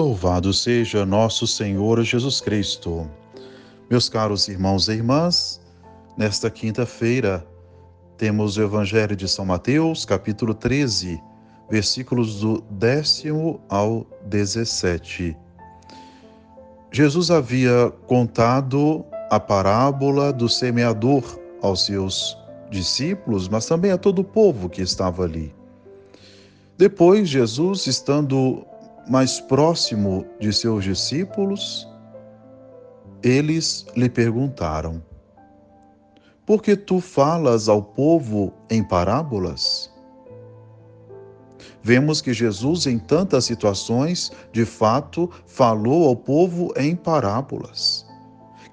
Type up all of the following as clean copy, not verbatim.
Louvado seja nosso Senhor Jesus Cristo. Meus caros irmãos e irmãs, nesta quinta-feira temos o Evangelho de São Mateus, capítulo 13, versículos do 10º ao 17. Jesus havia contado a parábola do semeador aos seus discípulos, mas também a todo o povo que estava ali. Depois, Jesus, estando mais próximo de seus discípulos, eles lhe perguntaram: por que tu falas ao povo em parábolas? Vemos que Jesus, em tantas situações, de fato, falou ao povo em parábolas,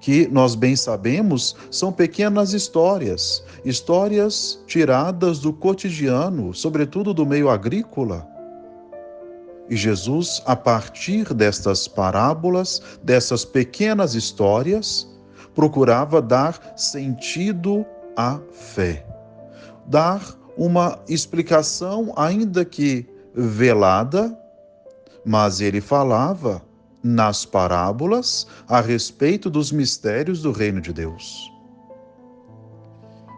que nós bem sabemos são pequenas histórias, histórias tiradas do cotidiano, sobretudo do meio agrícola. E Jesus, a partir destas parábolas, dessas pequenas histórias, procurava dar sentido à fé, dar uma explicação, ainda que velada, mas ele falava nas parábolas a respeito dos mistérios do reino de Deus.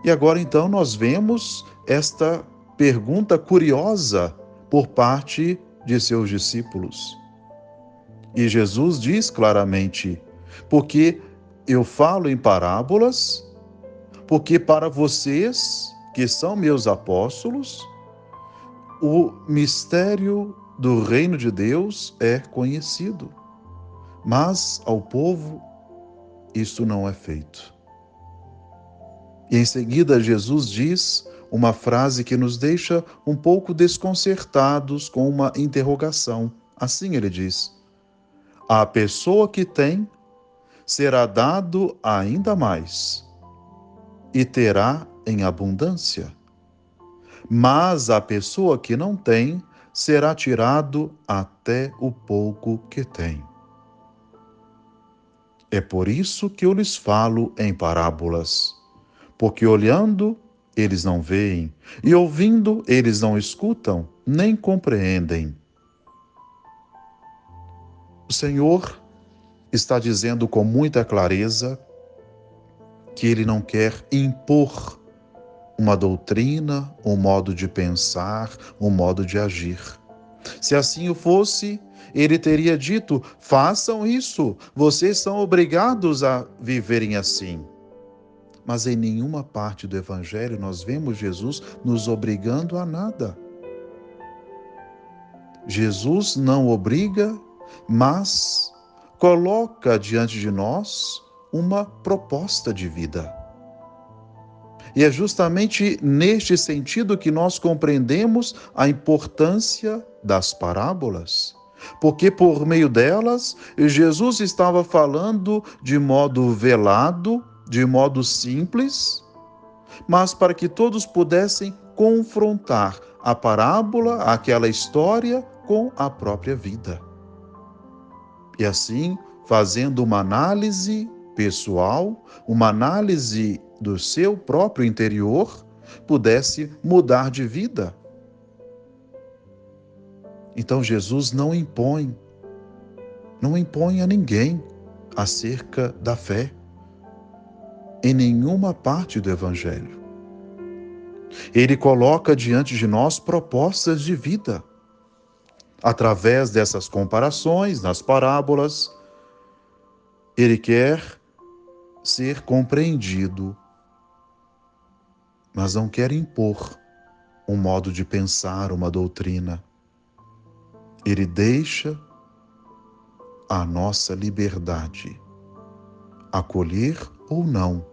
E agora então nós vemos esta pergunta curiosa por parte de seus discípulos. E Jesus diz claramente: porque eu falo em parábolas, porque para vocês, que são meus apóstolos, o mistério do reino de Deus é conhecido, mas ao povo isso não é feito. E em seguida Jesus diz uma frase que nos deixa um pouco desconcertados, com uma interrogação. Assim ele diz: à pessoa que tem, será dado ainda mais, e terá em abundância. Mas a pessoa que não tem, será tirado até o pouco que tem. É por isso que eu lhes falo em parábolas, porque olhando, eles não veem, e ouvindo, eles não escutam, nem compreendem. O Senhor está dizendo com muita clareza que Ele não quer impor uma doutrina, um modo de pensar, um modo de agir. Se assim o fosse, Ele teria dito: façam isso, vocês são obrigados a viverem assim. Mas em nenhuma parte do Evangelho nós vemos Jesus nos obrigando a nada. Jesus não obriga, mas coloca diante de nós uma proposta de vida. E é justamente neste sentido que nós compreendemos a importância das parábolas, porque por meio delas, Jesus estava falando de modo velado, de modo simples, mas para que todos pudessem confrontar a parábola, aquela história, com a própria vida. E assim, fazendo uma análise pessoal, uma análise do seu próprio interior, pudesse mudar de vida. Então Jesus não impõe a ninguém acerca da fé, em nenhuma parte do Evangelho. Ele coloca diante de nós propostas de vida. Através dessas comparações, nas parábolas, ele quer ser compreendido, mas não quer impor um modo de pensar, uma doutrina. Ele deixa a nossa liberdade acolher ou não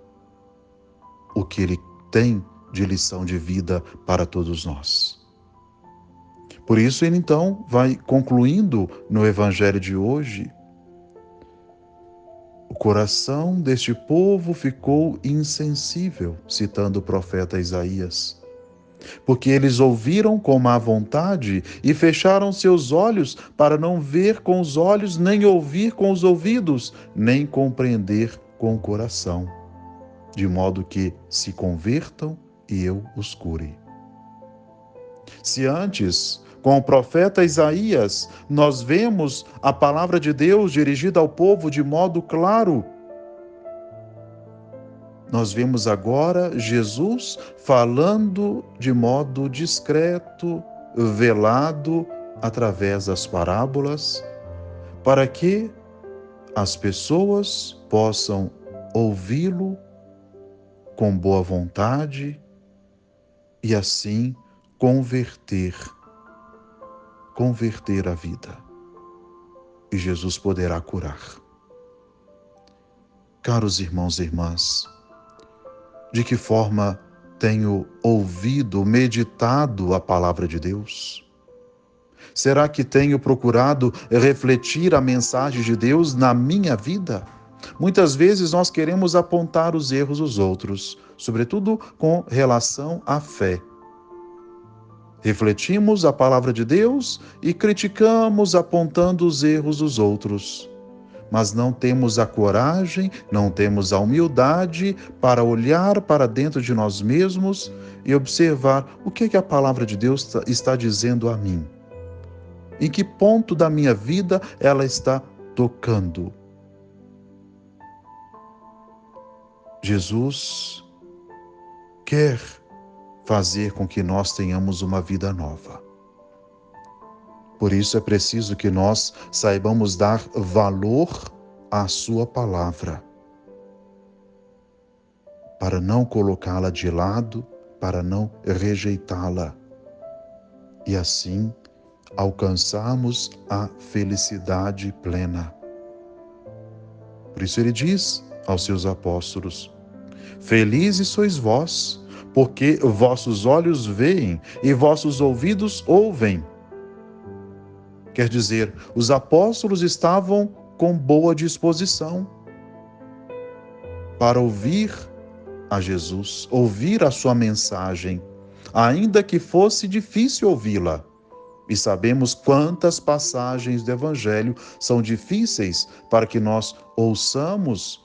o que ele tem de lição de vida para todos nós. Por isso ele então vai concluindo no Evangelho de hoje: o coração deste povo ficou insensível, citando o profeta Isaías, porque eles ouviram com má vontade e fecharam seus olhos para não ver com os olhos, nem ouvir com os ouvidos, nem compreender com o coração, de modo que se convertam e eu os cure. Se antes, com o profeta Isaías, nós vemos a palavra de Deus dirigida ao povo de modo claro. Nós vemos agora Jesus falando de modo discreto, velado, através das parábolas, para que as pessoas possam ouvi-lo com boa vontade e assim converter a vida. E Jesus poderá curar. Caros irmãos e irmãs, de que forma tenho ouvido, meditado a palavra de Deus? Será que tenho procurado refletir a mensagem de Deus na minha vida? Muitas vezes nós queremos apontar os erros dos outros, sobretudo com relação à fé. Refletimos a palavra de Deus e criticamos apontando os erros dos outros. Mas não temos a coragem, não temos a humildade para olhar para dentro de nós mesmos e observar o que a palavra de Deus está dizendo a mim. Em que ponto da minha vida ela está tocando? Jesus quer fazer com que nós tenhamos uma vida nova. Por isso é preciso que nós saibamos dar valor à sua palavra, para não colocá-la de lado, para não rejeitá-la, e assim alcançarmos a felicidade plena. Por isso ele diz aos seus apóstolos: felizes sois vós, porque vossos olhos veem e vossos ouvidos ouvem. Quer dizer, os apóstolos estavam com boa disposição para ouvir a Jesus, ouvir a sua mensagem, ainda que fosse difícil ouvi-la. E sabemos quantas passagens do Evangelho são difíceis para que nós ouçamos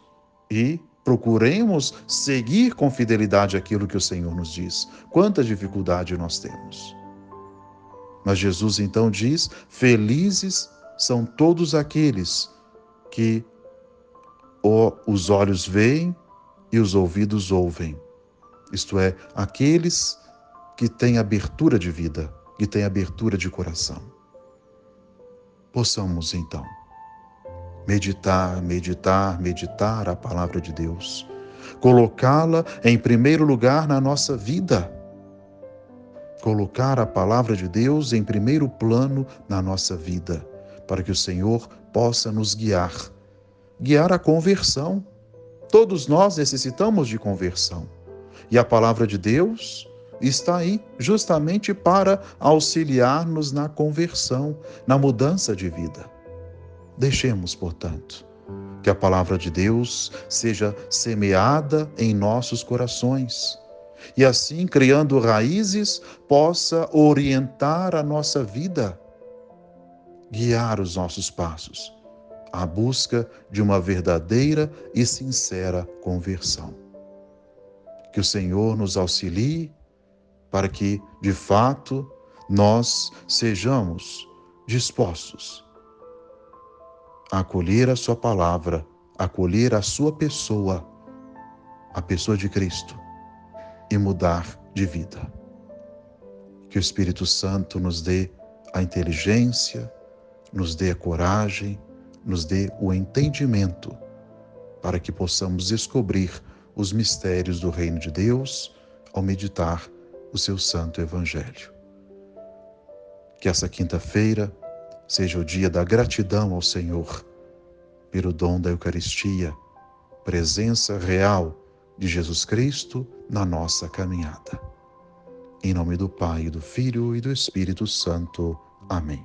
e procuremos seguir com fidelidade aquilo que o Senhor nos diz. Quanta dificuldade nós temos. Mas Jesus então diz: felizes são todos aqueles que os olhos veem e os ouvidos ouvem. Isto é, aqueles que têm abertura de vida, que têm abertura de coração. Possamos então meditar a palavra de Deus, colocá-la em primeiro lugar na nossa vida, colocar a palavra de Deus em primeiro plano na nossa vida, para que o Senhor possa nos guiar à conversão. Todos nós necessitamos de conversão. E a palavra de Deus está aí justamente para auxiliar-nos na conversão, na mudança de vida. Deixemos, portanto, que a palavra de Deus seja semeada em nossos corações e assim, criando raízes, possa orientar a nossa vida, guiar os nossos passos à busca de uma verdadeira e sincera conversão. Que o Senhor nos auxilie para que, de fato, nós sejamos dispostos a acolher a sua palavra, a acolher a sua pessoa, a pessoa de Cristo, e mudar de vida. Que o Espírito Santo nos dê a inteligência, nos dê a coragem, nos dê o entendimento para que possamos descobrir os mistérios do Reino de Deus ao meditar o seu Santo Evangelho. Que essa quinta-feira seja o dia da gratidão ao Senhor pelo dom da Eucaristia, presença real de Jesus Cristo na nossa caminhada. Em nome do Pai, do Filho e do Espírito Santo. Amém.